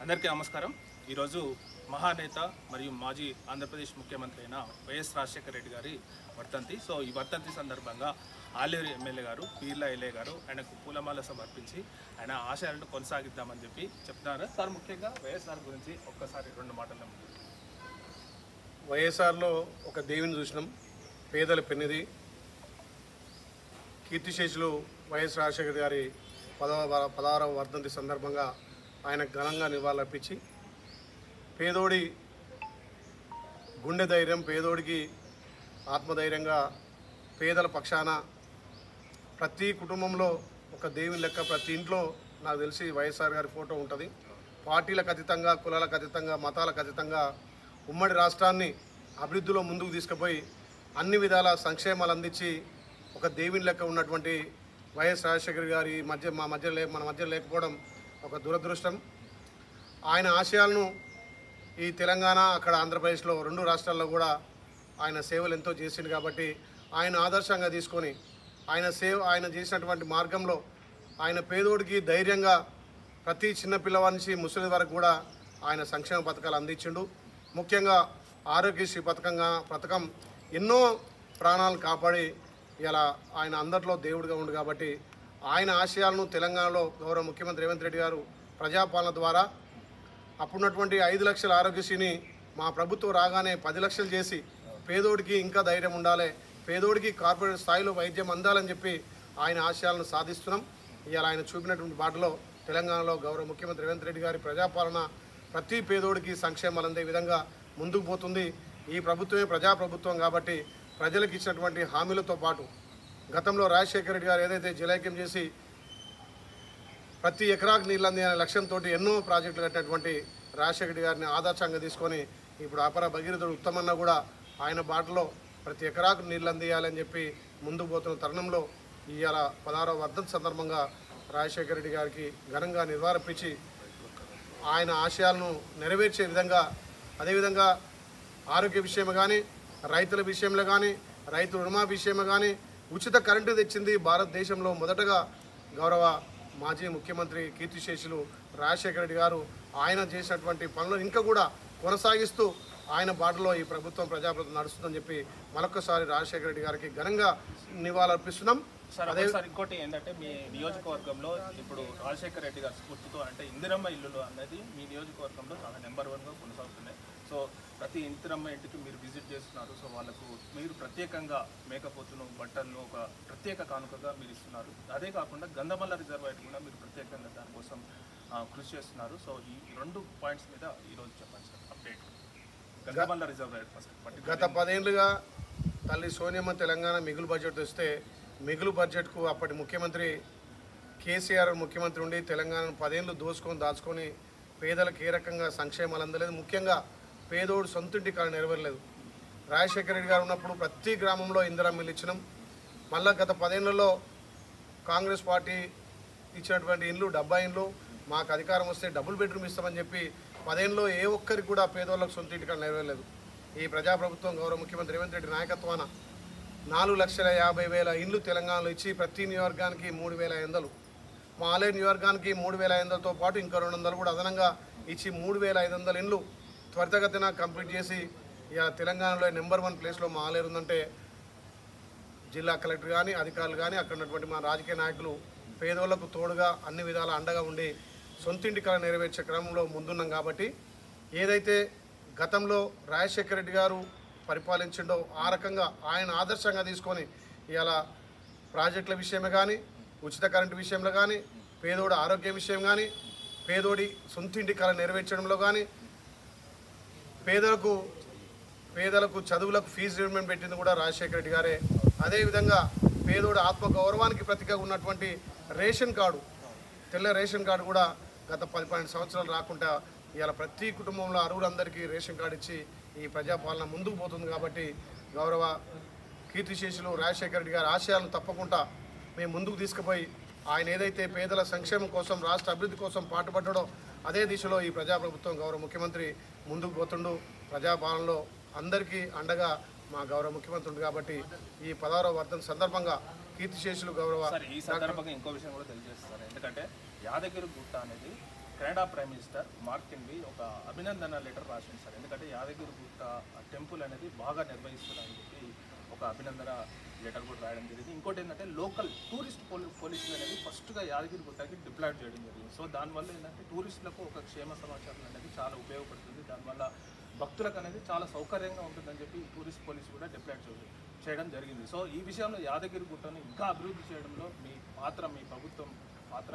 అందరికీ నమస్కారం. ఈరోజు మహానేత మరియు మాజీ ఆంధ్రప్రదేశ్ ముఖ్యమంత్రి అయిన వైఎస్ రాజశేఖర రెడ్డి గారి వర్ధంతి. సో ఈ వర్ధంతి సందర్భంగా ఆలేరు ఎమ్మెల్యే గారు పీర్ల ఎల్ఏ గారు ఆయనకు పూలమాల సమర్పించి ఆయన ఆశయాలను కొనసాగిద్దామని చెప్పి చెప్తున్నారు. సార్, ముఖ్యంగా వైఎస్ఆర్ గురించి ఒక్కసారి రెండు మాటలు. వైఎస్ఆర్లో ఒక దేవిని చూసినాం, పేదల పెన్నిది. కీర్తిశేషులు వైఎస్ రాజశేఖర్ గారి 16వ వర్ధంతి సందర్భంగా ఆయన ఘనంగా నివాళులర్పించి పేదోడి గుండె ధైర్యం, పేదోడికి ఆత్మధైర్యంగా పేదల పక్షాన ప్రతి కుటుంబంలో ఒక దేవుని లెక్క ప్రతి ఇంట్లో నాకు తెలిసి వైఎస్ఆర్ గారి ఫోటో ఉంటుంది. పార్టీలకు అతీతంగా, కులాలకు అతీతంగా, మతాలకు అతీతంగా ఉమ్మడి రాష్ట్రాన్ని అభివృద్ధిలో ముందుకు తీసుకుపోయి అన్ని విధాల సంక్షేమాలు అందించి ఒక దేవుని లెక్క ఉన్నటువంటి వైఎస్ రాజశేఖర్ గారి మన మధ్య లేకపోవడం ఒక దురదృష్టం. ఆయన ఆశయాలను ఈ తెలంగాణ, అక్కడ ఆంధ్రప్రదేశ్లో రెండు రాష్ట్రాల్లో కూడా ఆయన సేవలు ఎంతో చేసిండు. కాబట్టి ఆయన ఆదర్శంగా తీసుకొని ఆయన చేసినటువంటి మార్గంలో ఆయన పేదోడికి ధైర్యంగా ప్రతి చిన్న పిల్లవాడి నుంచి ముసలి వరకు కూడా ఆయన సంక్షేమ పథకాలు అందించిండు. ముఖ్యంగా ఆరోగ్యశ్రీ పథకం ఎన్నో ప్రాణాలను కాపాడి ఇలా ఆయన అందరిలో దేవుడిగా ఉండు. కాబట్టి ఆయన ఆశయాలను తెలంగాణలో గౌరవ ముఖ్యమంత్రి రేవంత్ రెడ్డి గారు ప్రజాపాలన ద్వారా అప్పుడున్నటువంటి 5 లక్షల ఆరోగ్యశ్రీని మా ప్రభుత్వం రాగానే 10 లక్షలు చేసి పేదోడికి ఇంకా ధైర్యం ఉండాలి, పేదోడికి కార్పొరేట్ స్థాయిలో వైద్యం అందాలని చెప్పి ఆయన ఆశయాలను సాధిస్తున్నాం. ఇవాళ ఆయన చూపినటువంటి బాటలో తెలంగాణలో గౌరవ ముఖ్యమంత్రి రేవంత్ రెడ్డి గారి ప్రజాపాలన ప్రతి పేదోడికి సంక్షేమాలు అందే విధంగా ముందుకు పోతుంది. ఈ ప్రభుత్వమే ప్రజాప్రభుత్వం కాబట్టి ప్రజలకు ఇచ్చినటువంటి హామీలతో పాటు గతంలో రాజశేఖర రెడ్డి గారు ఏదైతే జలైక్యం చేసి ప్రతి ఎకరాకు నీళ్ళు అంది అనే లక్ష్యంతో ఎన్నో ప్రాజెక్టులు కట్టినటువంటి రాజశేఖర రెడ్డి గారిని ఆదర్శంగా తీసుకొని ఇప్పుడు అపర భగీరథుడు ఉత్తమన్న కూడా ఆయన బాటలో ప్రతి ఎకరాకు నీళ్ళు అందియాలని చెప్పి ముందుకు పోతున్న తరుణంలో ఇవాళ 16వ వర్ధంతి సందర్భంగా రాజశేఖర రెడ్డి గారికి ఘనంగా నివాళులర్పించి ఆయన ఆశయాలను నెరవేర్చే విధంగా, అదేవిధంగా ఆరోగ్య విషయమే కానీ, రైతుల విషయంలో కానీ, రైతు రుణమాఫీ విషయమే కానీ, ఉచిత కరెంటు తెచ్చింది భారతదేశంలో మొదటగా గౌరవ మాజీ ముఖ్యమంత్రి కీర్తిశేషులు రాజశేఖర రెడ్డి గారు. ఆయన చేసినటువంటి పనులను ఇంకా కూడా కొనసాగిస్తూ ఆయన బాటలో ఈ ప్రజాప్రభుత్వం నడుస్తుందని చెప్పి మరొకసారి రాజశేఖర రెడ్డి గారికి ఘనంగా నివాళులర్పిస్తున్నాం. అదే సార్, ఇంకోటి ఏంటంటే మీ నియోజకవర్గంలో ఇప్పుడు రాజశేఖర రెడ్డి గారి స్ఫూర్తితో అంటే ఇందిరమ్మ ఇల్లులు అనేది మీ నియోజకవర్గంలో చాలా నెంబర్ 1గా కొనసాగుతున్నాయి. సో ప్రతి ఇందిరమ్మ ఇంటికి మీరు విజిట్ చేస్తున్నారు. సో వాళ్ళకు మీరు ప్రత్యేకంగా మేకపోతును, బట్టలను ఒక ప్రత్యేక కానుకగా మీరు ఇస్తున్నారు. అదే కాకుండా గంధమల్ల రిజర్వాయర్ కూడా మీరు ప్రత్యేకంగా దానికోసం కృషి చేస్తున్నారు. సో ఈ 2 పాయింట్స్ మీద ఈరోజు చెప్పండి సార్ అప్డేట్. గంధమల్ల రిజర్వాయర్ గత 10 ఏళ్ళుగా తల్లి సోనియమ్మ తెలంగాణ మిగులు బడ్జెట్ తెస్తే మిగులు బడ్జెట్కు అప్పటి ముఖ్యమంత్రి కేసీఆర్ ముఖ్యమంత్రి ఉండి తెలంగాణను 10 ఏళ్ళు దాచుకొని పేదలకు ఏ రకంగా సంక్షేమాలు అందలేదు. ముఖ్యంగా పేదోడు సొంతింటి కళ నెరవేరలేదు. రాజశేఖర రెడ్డి గారు ఉన్నప్పుడు ప్రతి గ్రామంలో ఇందిరమ్మ ఇల్లు ఇచ్చినాం. మళ్ళీ గత 10 ఏళ్లలో కాంగ్రెస్ పార్టీ ఇచ్చినటువంటి ఇండ్లు 70 ఇండ్లు, మాకు అధికారం వస్తే డబుల్ బెడ్రూమ్ ఇస్తామని చెప్పి 10 ఏళ్ళలో ఏ ఒక్కరికి కూడా పేదోళ్ళకు సొంతింటి కళ నెరవేరలేదు. ఈ ప్రజాప్రభుత్వం గౌరవ ముఖ్యమంత్రి రేవంత్ రెడ్డి నాయకత్వాన 4,50,000 ఇండ్లు తెలంగాణలో ఇచ్చి ప్రతి నియోజకవర్గానికి 3,500, మా ఆలేరు నియోజకవర్గానికి 3,500తో పాటు ఇంకా 200 కూడా అదనంగా ఇచ్చి 3,500 ఇండ్లు త్వరితగతిన కంప్లీట్ చేసి ఇక తెలంగాణలో నెంబర్ 1 ప్లేస్లో మా ఆలేరు ఉందంటే జిల్లా కలెక్టర్ కానీ, అధికారులు కానీ, అక్కడ ఉన్నటువంటి మా రాజకీయ నాయకులు పేదోళ్లకు తోడుగా అన్ని విధాల అండగా ఉండి సొంతింటి కళ నెరవేర్చే క్రమంలో ముందున్నాం. కాబట్టి ఏదైతే గతంలో రాజశేఖర రెడ్డి గారు పరిపాలించిండో ఆ రకంగా ఆయన ఆదర్శంగా తీసుకొని ఇవాళ ప్రాజెక్టుల విషయమే కానీ, ఉచిత కరెంటు విషయంలో కానీ, పేదోడి ఆరోగ్య విషయం కానీ, పేదోడి సొంతింటి కళ నెరవేర్చడంలో కానీ, పేదలకు చదువులకు ఫీజు రిమెంబర్మెంట్ పెట్టింది కూడా రాజశేఖర రెడ్డి గారే. అదేవిధంగా పేదోడి ఆత్మగౌరవానికి ప్రతీకగా ఉన్నటువంటి రేషన్ కార్డు, తెల్ల రేషన్ కార్డు కూడా గత 10-12 సంవత్సరాలు రాకుండా ఇవాళ ప్రతి కుటుంబంలో అర్హులందరికీ రేషన్ కార్డు ఇచ్చి ఈ ప్రజాపాలన ముందుకు పోతుంది. కాబట్టి గౌరవ కీర్తిశేషులు రాజశేఖర రెడ్డి గారి ఆశయాలను తప్పకుండా మేము ముందుకు తీసుకుపోయి ఆయన ఏదైతే పేదల సంక్షేమం కోసం, రాష్ట్ర అభివృద్ధి కోసం పాటుపడ్డాడో అదే దిశలో ఈ ప్రజాప్రభుత్వం గౌరవ ముఖ్యమంత్రి ముందుకు పోతుండు. ప్రజాపాలనలో అందరికీ అండగా మా గౌరవ ముఖ్యమంత్రి కాబట్టి ఈ 16వ వర్ధంతి సందర్భంగా కీర్తిశేషులు గౌరవ ఈ సందర్భంగా ఇంకో విషయం కూడా తెలియజేస్తారు. ఎందుకంటే యాదగిరి గుట్ట అనేది కెనడా ప్రైమ్ మినిస్టర్ మార్క్ కిన్బీ ఒక అభినందన లెటర్ రాసింది సార్. ఎందుకంటే యాదగిరిగుట్ట టెంపుల్ అనేది బాగా నిర్వహిస్తున్నారని చెప్పి ఒక అభినందన లెటర్ కూడా రాయడం జరిగింది. ఇంకోటి ఏంటంటే లోకల్ టూరిస్ట్ పోలీసులు అనేది ఫస్ట్గా యాదగిరిగుట్టకి డిప్లాయ్ చేయడం జరిగింది. సో దానివల్ల ఏంటంటే టూరిస్టులకు ఒక క్షేమ సమాచారం అనేది చాలా ఉపయోగపడుతుంది. దానివల్ల భక్తులకు అనేది చాలా సౌకర్యంగా ఉంటుందని చెప్పి టూరిస్ట్ పోలీసు కూడా డిప్లాయ్ చేయడం జరిగింది. సో ఈ విషయంలో యాదగిరిగుట్టను ఇంకా అభివృద్ధి చేయడంలో మీ ప్రభుత్వం పాత్ర